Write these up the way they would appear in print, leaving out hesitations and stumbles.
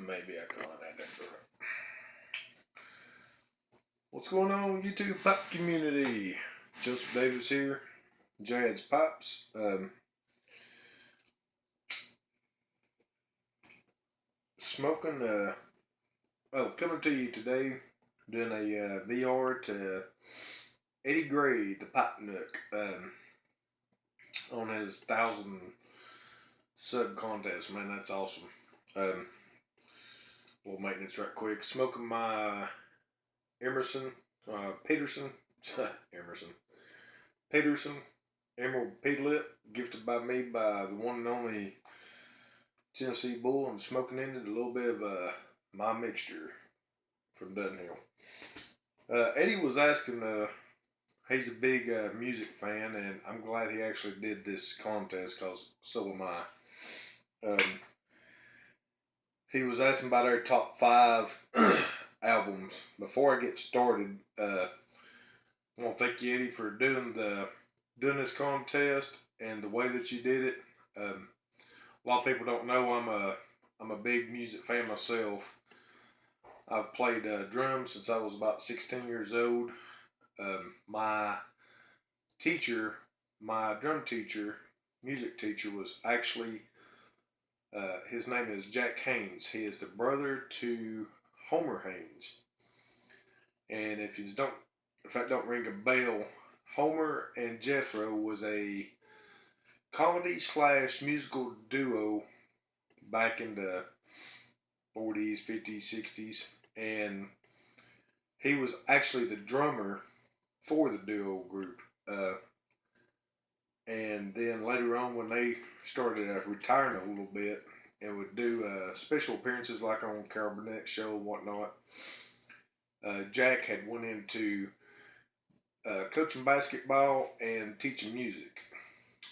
Maybe I can line that up. What's going on, YouTube pipe community? Joseph Davis here, Jazz Pipes. Smoking. Coming to you today, doing a VR to Eddie Gray, the Pipe Nook, on his 1,000 sub contest. Man, that's awesome. Little maintenance right quick. Smoking my Emerson, Peterson, Peterson Emerald Peatlet, gifted by me by the one and only Tennessee Bull. I'm smoking in it a little bit of my mixture from Dunhill. Eddie was asking, he's a big music fan, and I'm glad he actually did this contest because so am I. He was asking about our top 5 albums. Before I get started, I want to thank you, Eddie, for doing this contest and the way that you did it. A lot of people don't know I'm a big music fan myself. I've played drums since I was about 16 years old. My teacher, my drum teacher, music teacher, was actually his name is Jack Haynes. He is the brother to Homer Haynes. And if that don't ring a bell, Homer and Jethro was a comedy / musical duo back in the 40s, 50s, 60s, and he was actually the drummer for the duo group. And then later on, when they started retiring a little bit and would do special appearances like on Carol Burnett's show and whatnot, Jack had went into coaching basketball and teaching music.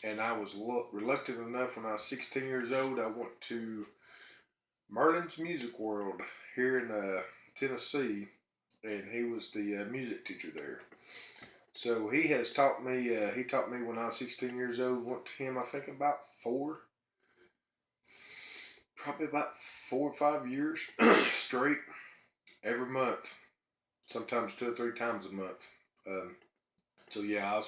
And I was reluctant enough when I was 16 years old. I went to Merlin's Music World here in Tennessee, and he was the music teacher there. So he has taught me. He taught me when I was 16 years old. Went to him, I think, probably about 4 or 5 years straight, every month, sometimes 2 or 3 times a month. So yeah,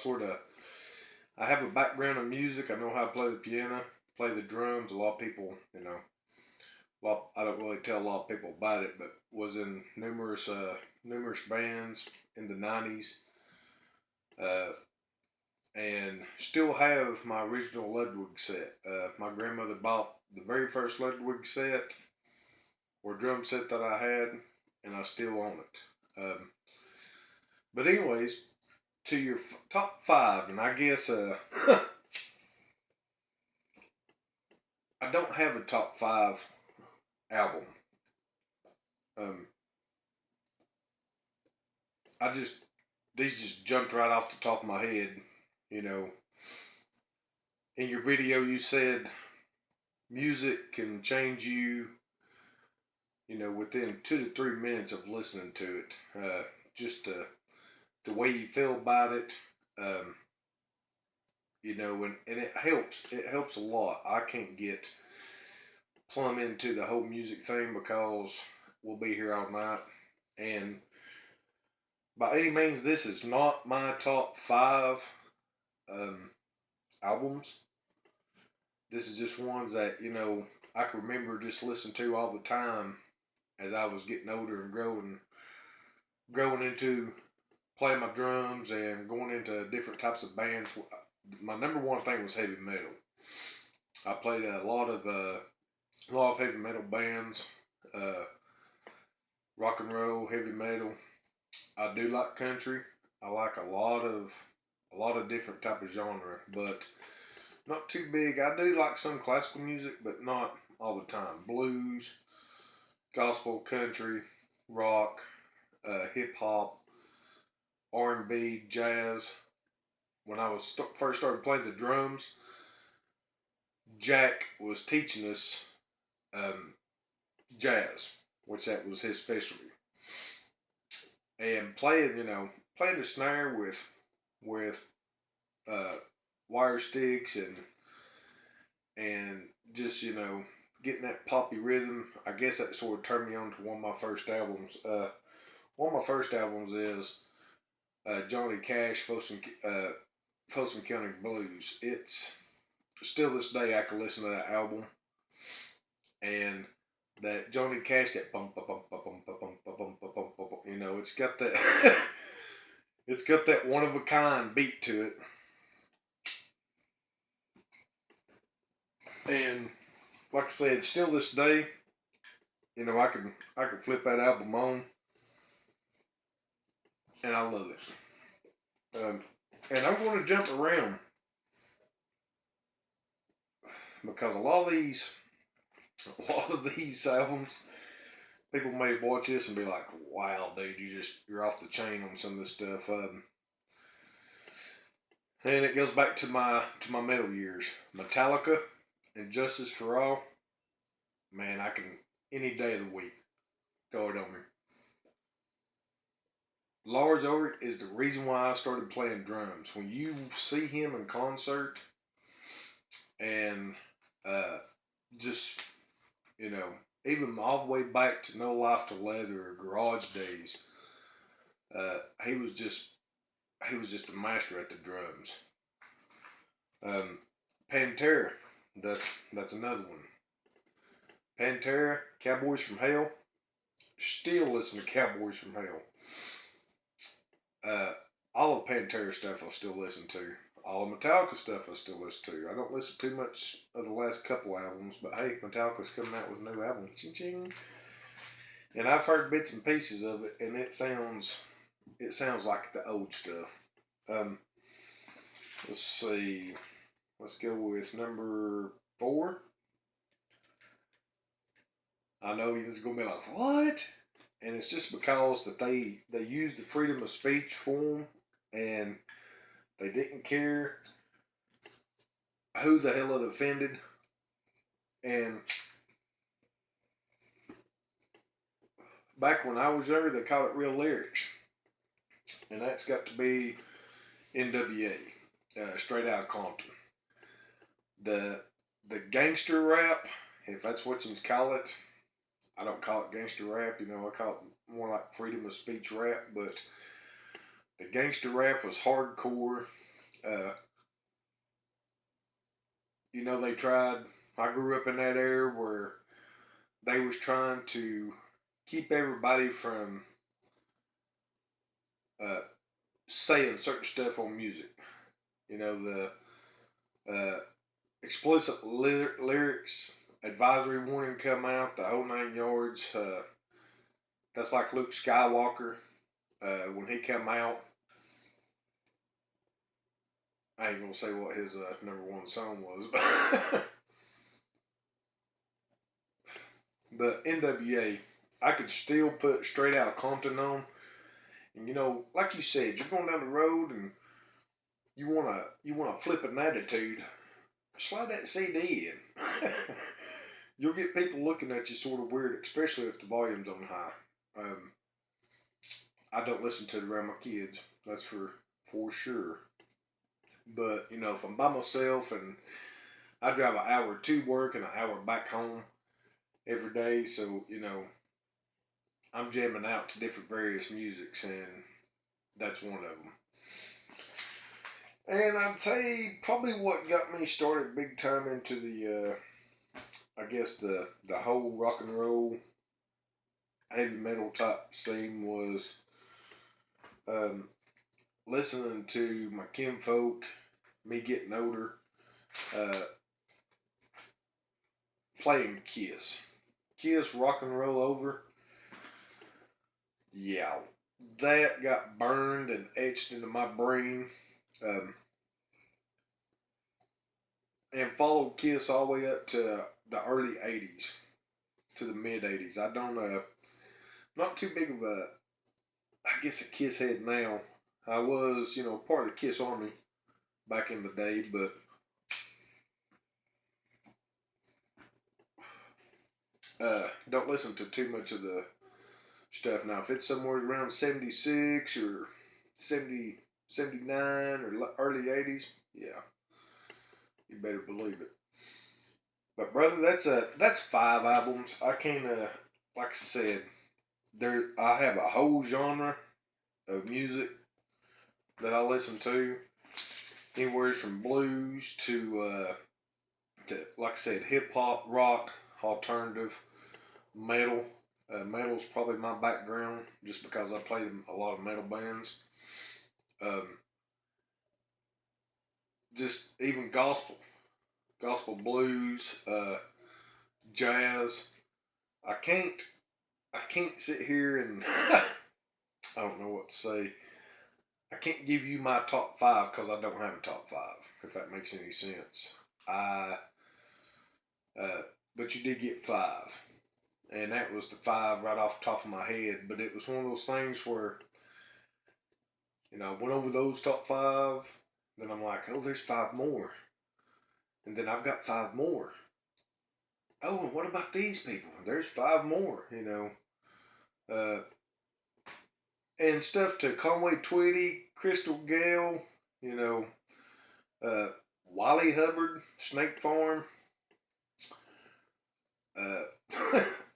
I have a background in music. I know how to play the piano, play the drums. A lot of people, I don't really tell a lot of people about it, but was in numerous bands in the 90s. And still have my original Ludwig set. My grandmother bought the very first Ludwig set or drum set that I had, and I still own it. But anyways, to your top 5, and I guess I don't have a top 5 album. These just jumped right off the top of my head. In your video you said music can change you, within 2 to 3 minutes of listening to it. Just the way you feel about it, and it helps. It helps a lot. I can't get plumb into the whole music thing because we'll be here all night. And by any means, this is not my top 5 albums. This is just ones that, I can remember just listening to all the time as I was getting older and growing into playing my drums and going into different types of bands. My number one thing was heavy metal. I played a lot of heavy metal bands, rock and roll, heavy metal. I do like country. I like a lot of different type of genre, but not too big. I do like some classical music, but not all the time. Blues, gospel, country, rock, hip hop, R&B, jazz. When I was first started playing the drums, Jack was teaching us jazz, which that was his specialty. And playing the snare with wire sticks and just getting that poppy rhythm. I guess that sort of turned me on to one of my first albums. One of my first albums is Johnny Cash, Folsom County Blues. It's still this day I can listen to that album, and that Johnny Cash, that bum bum bum bum bum bum bum bum bum bum bum, you know, it's got that it's got that one of a kind beat to it, and like I said, still this day, you know, I can flip that album on, and I love it. And I'm going to jump around because a lot of these albums, people may watch this and be like, "Wow, dude, you're off the chain on some of this stuff." And it goes back to my metal years. Metallica and Justice for All. Man, I can any day of the week throw it on me. Lars Ulrich is the reason why I started playing drums. When you see him in concert, and uh, just you know, even all the way back to No Life to Leather or Garage Days, he was just a master at the drums. Um, Pantera, that's another one. Pantera, Cowboys from Hell. Still listen to Cowboys from Hell. Uh, all of Pantera stuff I still listen to. All of Metallica stuff I still listen to. I don't listen too much of the last couple albums, but hey, Metallica's coming out with a new album. Ching ching. And I've heard bits and pieces of it, and it sounds like the old stuff. Um, let's see. Let's go with number 4. I know he's gonna be like, what? And it's just because that they used the freedom of speech form, and they didn't care who the hell it offended. And back when I was younger, they called it real lyrics, and that's got to be NWA, Straight Outta Compton. The gangster rap, if that's what you call it. I don't call it gangster rap, you know, I call it more like freedom of speech rap, but the gangster rap was hardcore. Uh, you know, I grew up in that era where they was trying to keep everybody from uh, saying certain stuff on music. You know, the explicit lyrics, advisory warning come out, the whole 9 yards. That's like Luke Skywalker when he come out. I ain't gonna say what his number 1 song was, but NWA, I could still put Straight Outta Compton on, and you know, like you said, you're going down the road and you wanna flip an attitude, slide that CD in. You'll get people looking at you sort of weird, especially if the volume's on high. Um, I don't listen to it around my kids. That's for sure. But you know, if I'm by myself and I drive an hour to work and an hour back home every day, so you know, I'm jamming out to different various musics, and that's one of them. And I'd say probably what got me started big time into the, I guess the whole rock and roll, heavy metal type scene was um, listening to my kinfolk, me getting older, uh, playing Kiss. Kiss Rock and Roll Over. Yeah, that got burned and etched into my brain. Um, and followed Kiss all the way up to the early 80s, to the mid 80s. I don't, not too big of a, I guess, a Kiss head now. I was, you know, part of the Kiss Army back in the day, but don't listen to too much of the stuff now. If it's somewhere around 76 or 70, 79 or early 80s, yeah, you better believe it. But brother, that's 5 albums. I can't like I said, I have a whole genre of music that I listen to, anywhere from blues to like I said, hip hop, rock, alternative, metal. Metal's probably my background, just because I played in a lot of metal bands. Um, just even gospel blues, jazz. I can't I can't sit here and I don't know what to say. I can't give you my top five because I don't have a top five. If that makes any sense. I uh, but you did get five, and that was the five right off the top of my head. But it was one of those things where I went over those top five. Then I'm like, oh, there's five more, and then I've got five more. Oh, and what about these people? There's five more. Uh, and stuff to Conway Twitty, Crystal Gale, you know, uh, Wally Hubbard, Snake Farm. Uh,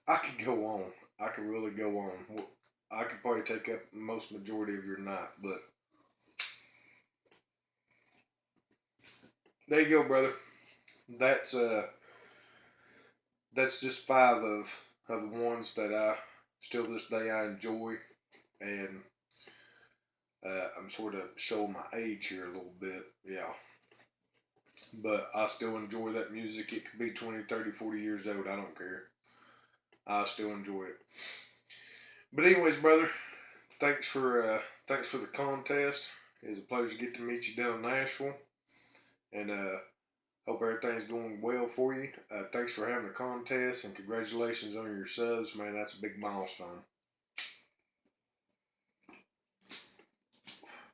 I could go on. I could really go on. I could probably take up most majority of your night, but there you go, brother. That's uh, that's just five of the ones that I still this day I enjoy, and I'm sort of showing my age here a little bit, yeah. But I still enjoy that music. It could be 20, 30, 40 years old. I don't care. I still enjoy it. But anyways, brother, thanks for the contest. It was a pleasure to get to meet you down in Nashville, and hope everything's going well for you. Thanks for having the contest, and congratulations on your subs, man. That's a big milestone.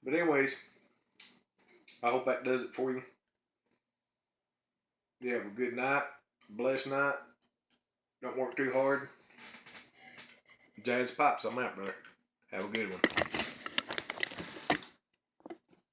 But anyways, I hope that does it for you. You have a good night, blessed night. Don't work too hard. Jazz Pops, I'm out, brother. Have a good one.